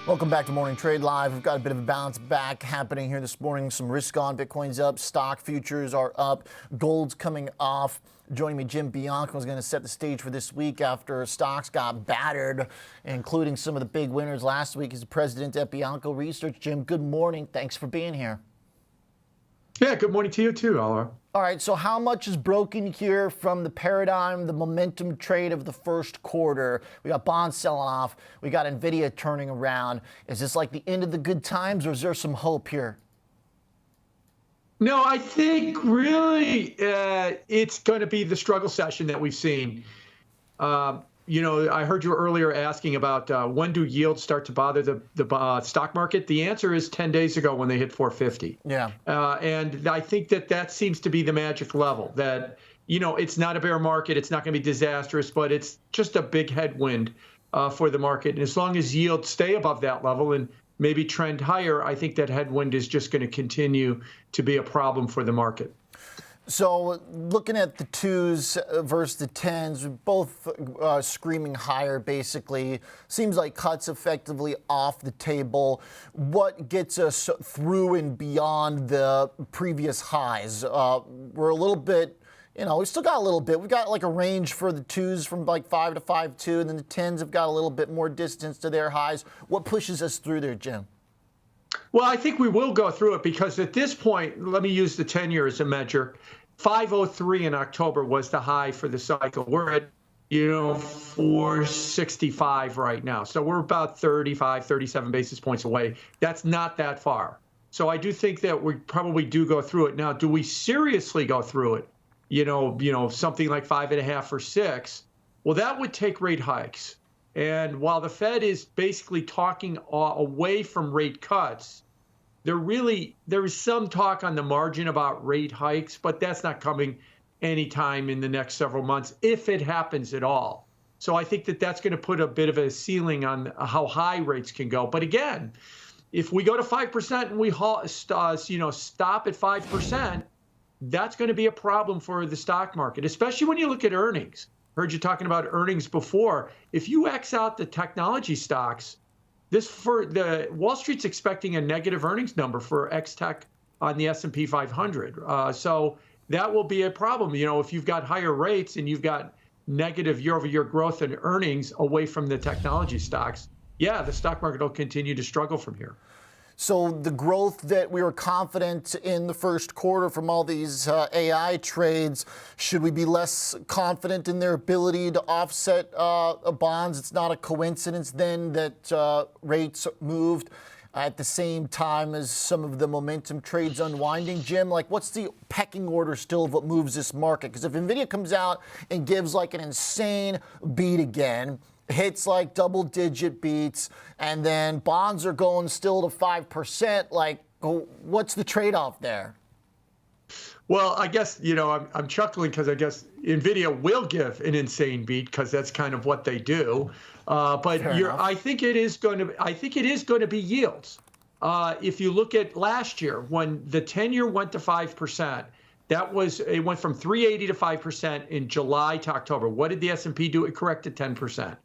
Welcome back to Morning Trade Live. We've got a bit of a bounce back happening here this morning. Some risk on. Bitcoin's up. Stock futures are up. Gold's coming off. Joining me, Jim Bianco is going to set the stage for this week after stocks got battered, including some of the big winners last week. He's the president at Bianco Research. Jim, good morning. Thanks for being here. Yeah, good morning to you too, Oliver. All right, so how much is broken here from the paradigm, the momentum trade of the first quarter? We got bonds selling off. We got NVIDIA turning around. Is this like the end of the good times, or is there some hope here? No, I think really it's going to be the struggle session that we've seen. I heard you earlier asking about when do yields start to bother the stock market. The answer is 10 days ago when they hit 450. Yeah. And I think that seems to be the magic level, that, it's not a bear market. It's not going to be disastrous, but it's just a big headwind for the market. And as long as yields stay above that level and maybe trend higher, I think that headwind is just going to continue to be a problem for the market. So looking at the twos versus the tens, both screaming higher, basically. Seems like cuts effectively off the table. What gets us through and beyond the previous highs? We're a little bit, we still got a little bit. We've got like a range for the twos from like 5 to 5.2, and then the tens have got a little bit more distance to their highs. What pushes us through there, Jim? Well, I think we will go through it because at this point, let me use the 10-year as a measure. 503 in October was the high for the cycle. We're at, 465 right now. So we're about 35, 37 basis points away. That's not that far. So I do think that we probably do go through it. Now, do we seriously go through it? Something like 5.5 or 6. Well, that would take rate hikes. And while the Fed is basically talking away from rate cuts, there is some talk on the margin about rate hikes, but that's not coming anytime in the next several months, if it happens at all. So I think that that's going to put a bit of a ceiling on how high rates can go. But again, if we go to 5% and we stop at 5%, that's going to be a problem for the stock market, especially when you look at earnings. Heard you talking about earnings before. If you X out the technology stocks, the Wall Street's expecting a negative earnings number for X-Tech on the S&P 500. So that will be a problem. If you've got higher rates and you've got negative year-over-year growth in earnings away from the technology stocks, yeah, the stock market will continue to struggle from here. So the growth that we were confident in the first quarter from all these AI trades, should we be less confident in their ability to offset bonds? It's not a coincidence then that rates moved at the same time as some of the momentum trades unwinding. Jim, what's the pecking order still of what moves this market? Because if NVIDIA comes out and gives like an insane beat again, hits like double-digit beats, and then bonds are going still to 5%. What's the trade-off there? Well, I guess, I'm chuckling because I guess NVIDIA will give an insane beat because that's kind of what they do. I think it is going to be yields. If you look at last year, when the 10-year went to 5%, it went from 380 to 5% in July to October. What did the S&P do? It corrected 10%.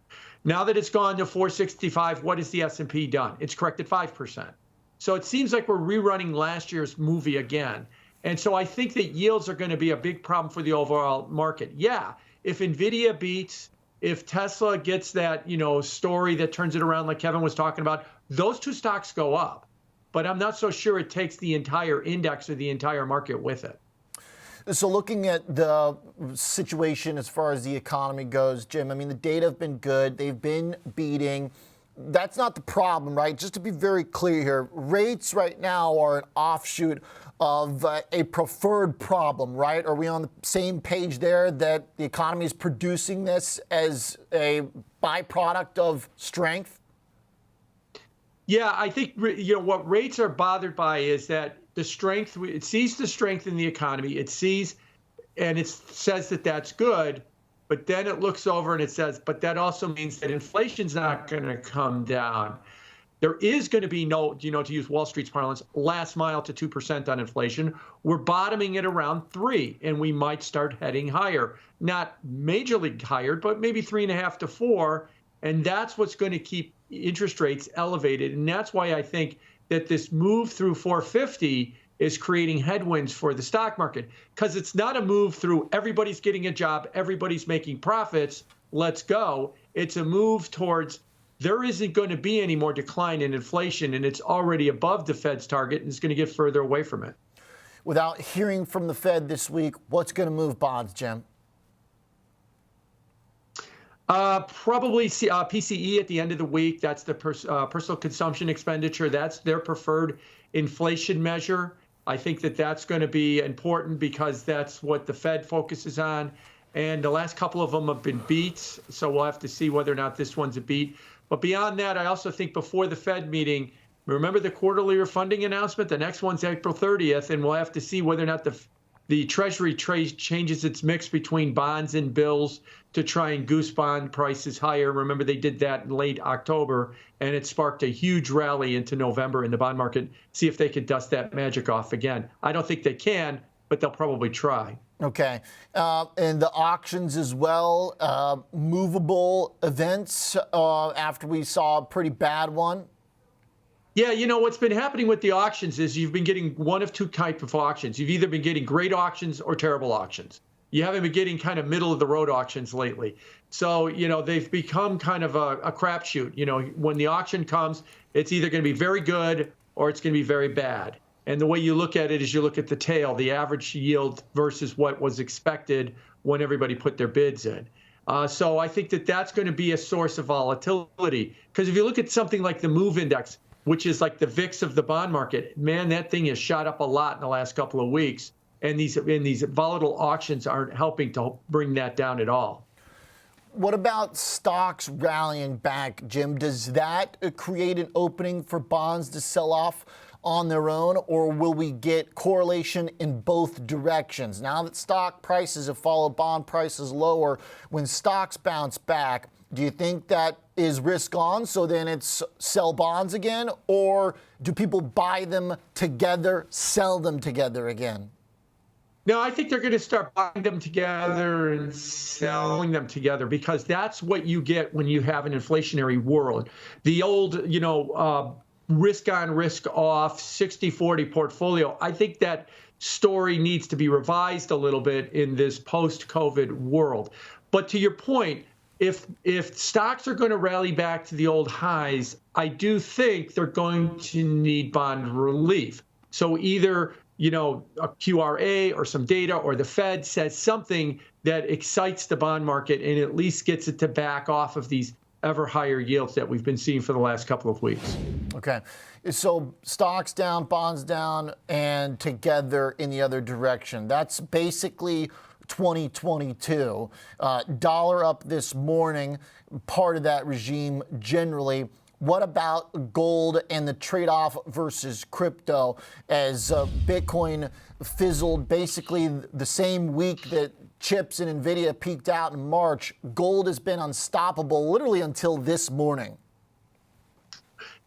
Now that it's gone to 465, what has the S&P done? It's corrected 5%. So it seems like we're rerunning last year's movie again. And so I think that yields are going to be a big problem for the overall market. Yeah, if NVIDIA beats, if Tesla gets that, story that turns it around like Kevin was talking about, those two stocks go up. But I'm not so sure it takes the entire index or the entire market with it. So looking at the situation as far as the economy goes, Jim, the data have been good. They've been beating. That's not the problem, right? Just to be very clear here, rates right now are an offshoot of a preferred problem, right? Are we on the same page there that the economy is producing this as a byproduct of strength? Yeah, I think what rates are bothered by is that the strength, it sees the strength in the economy, it sees and it says that that's good, but then it looks over and it says, but that also means that inflation's not going to come down. There is going to be no, to use Wall Street's parlance, last mile to 2% on inflation. We're bottoming at around 3%, and we might start heading higher. Not majorly higher, but maybe 3.5 to 4%. And that's what's going to keep interest rates elevated. And that's why I think that this move through 450 is creating headwinds for the stock market, because it's not a move through everybody's getting a job, everybody's making profits, let's go. It's a move towards there isn't going to be any more decline in inflation, and it's already above the Fed's target, and it's going to get further away from it. Without hearing from the Fed this week, what's going to move bonds, Jim? Probably PCE at the end of the week. That's the personal consumption expenditure. That's their preferred inflation measure. I think that that's going to be important because that's what the Fed focuses on. And the last couple of them have been beats, so we'll have to see whether or not this one's a beat. But beyond that, I also think before the Fed meeting, remember the quarterly refunding announcement? The next one's April 30th, and we'll have to see whether or not the Treasury changes its mix between bonds and bills to try and goose bond prices higher. Remember, they did that in late October, and it sparked a huge rally into November in the bond market. See if they could dust that magic off again. I don't think they can, but they'll probably try. Okay. And the auctions as well, movable events after we saw a pretty bad one. Yeah, you know, what's been happening with the auctions is you've been getting one of two types of auctions. You've either been getting great auctions or terrible auctions. You haven't been getting kind of middle of the road auctions lately. So, you know, they've become kind of a crapshoot. You know, when the auction comes, it's either going to be very good or it's going to be very bad. And the way you look at it is you look at the tail, the average yield versus what was expected when everybody put their bids in. So I think that that's going to be a source of volatility. Because if you look at something like the MOVE index, which is like the VIX of the bond market, man, that thing has shot up a lot in the last couple of weeks. And these volatile auctions aren't helping to bring that down at all. What about stocks rallying back, Jim? Does that create an opening for bonds to sell off on their own, or will we get correlation in both directions? Now that stock prices have followed bond prices lower, when stocks bounce back, do you think that is risk on, so then it's sell bonds again, or do people buy them together, sell them together again? No, I think they're going to start buying them together and selling them together, because that's what you get when you have an inflationary world. The old, risk on, risk off, 60-40 portfolio, I think that story needs to be revised a little bit in this post-COVID world. But to your point, if stocks are going to rally back to the old highs, I do think they're going to need bond relief. So either a QRA or some data or the Fed says something that excites the bond market and at least gets it to back off of these ever higher yields that we've been seeing for the last couple of weeks. Okay. So stocks down, bonds down, and together in the other direction. That's basically 2022. Dollar up this morning, part of that regime generally. What about gold and the trade-off versus crypto as Bitcoin fizzled basically the same week that chips and NVIDIA peaked out in March? Gold has been unstoppable literally until this morning.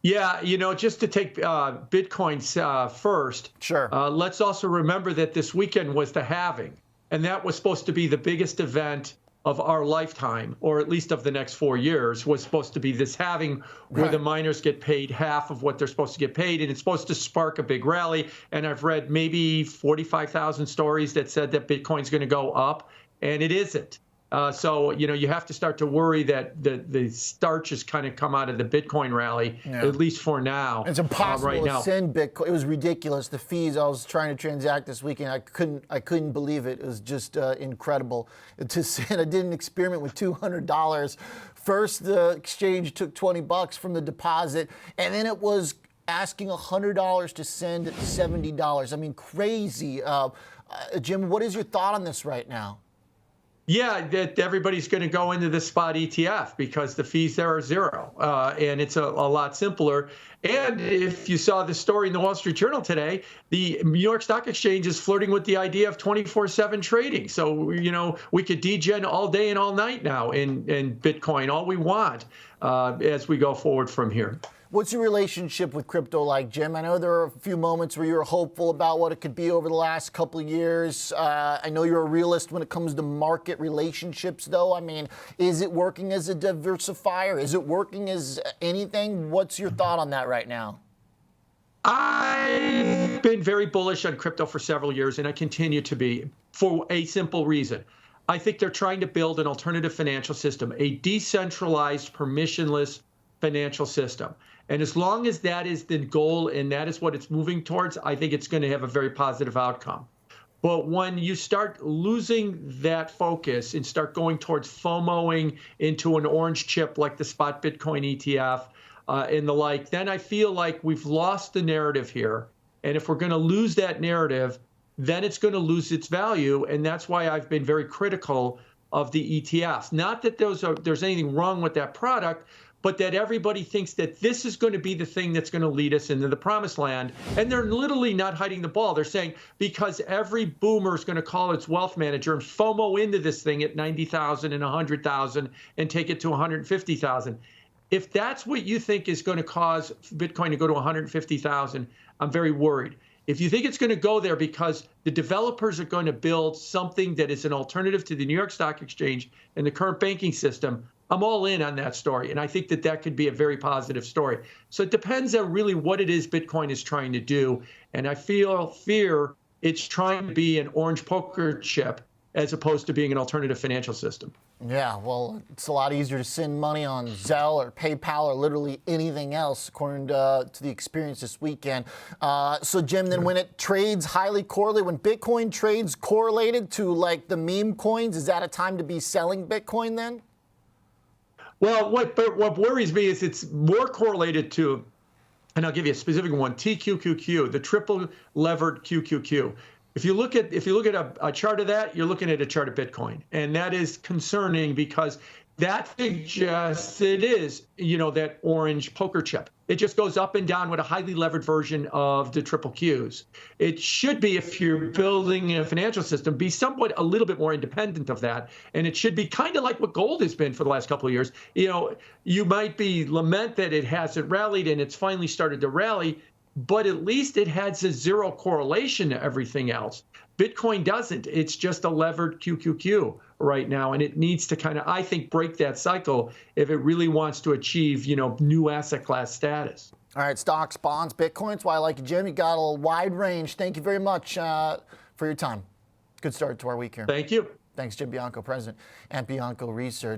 Yeah, just to take Bitcoin first, sure. Let's also remember that this weekend was the halving, and that was supposed to be the biggest event of our lifetime, or at least of the next 4 years, was supposed to be this halving where the miners get paid half of what they're supposed to get paid, and it's supposed to spark a big rally. And I've read maybe 45,000 stories that said that Bitcoin's going to go up, and it isn't. So, you have to start to worry that the starch has kind of come out of the Bitcoin rally, at least for now. It's impossible to send Bitcoin. It was ridiculous. The fees I was trying to transact this weekend, I couldn't believe it. It was just incredible to send. I did an experiment with $200. First, the exchange took $20 from the deposit, and then it was asking $100 to send $70. I mean, crazy. Jim, what is your thought on this right now? Yeah, that everybody's going to go into the spot ETF because the fees there are zero, and it's a lot simpler. And if you saw the story in the Wall Street Journal today, the New York Stock Exchange is flirting with the idea of 24/7 trading. So, we could degen all day and all night now in Bitcoin, all we want. as we go forward from here. What's your relationship with crypto like, Jim? I know there are a few moments where you were hopeful about what it could be over the last couple of years. I know you're a realist when it comes to market relationships, though. I mean, is it working as a diversifier? Is it working as anything? What's your thought on that right now? I've been very bullish on crypto for several years, and I continue to be for a simple reason. I think they're trying to build an alternative financial system, a decentralized, permissionless financial system. And as long as that is the goal and that is what it's moving towards, I think it's going to have a very positive outcome. But when you start losing that focus and start going towards FOMOing into an orange chip like the spot Bitcoin ETF and the like, then I feel like we've lost the narrative here. And if we're going to lose that narrative, then it's going to lose its value. And that's why I've been very critical of the ETFs. Not that there's anything wrong with that product, but that everybody thinks that this is going to be the thing that's going to lead us into the promised land. And they're literally not hiding the ball. They're saying because every boomer is going to call its wealth manager and FOMO into this thing at 90,000 and 100,000 and take it to 150,000. If that's what you think is going to cause Bitcoin to go to 150,000, I'm very worried. If you think it's going to go there because the developers are going to build something that is an alternative to the New York Stock Exchange and the current banking system, I'm all in on that story. And I think that that could be a very positive story. So it depends on really what it is Bitcoin is trying to do. And I fear it's trying to be an orange poker chip as opposed to being an alternative financial system. Yeah, well, it's a lot easier to send money on Zelle or PayPal or literally anything else, according to the experience this weekend. So, Jim, then when it trades highly correlated, when Bitcoin trades correlated to like the meme coins, is that a time to be selling Bitcoin then? Well, what worries me is it's more correlated to, and I'll give you a specific one, TQQQ, the triple levered QQQ. If you look at a chart of that, you're looking at a chart of Bitcoin, and that is concerning because that suggests it is, that orange poker chip. It just goes up and down with a highly levered version of the triple Qs. It should be, if you're building a financial system, be somewhat a little bit more independent of that, and it should be kind of like what gold has been for the last couple of years. You might lament that it hasn't rallied and it's finally started to rally, but at least it has a zero correlation to everything else. Bitcoin doesn't. It's just a levered QQQ right now, and it needs to kind of, I think, break that cycle if it really wants to achieve, new asset class status. All right, stocks, bonds, Bitcoin. That's why I like you, Jim. You got a wide range. Thank you very much for your time. Good start to our week here. Thank you. Thanks, Jim Bianco, President at Bianco Research.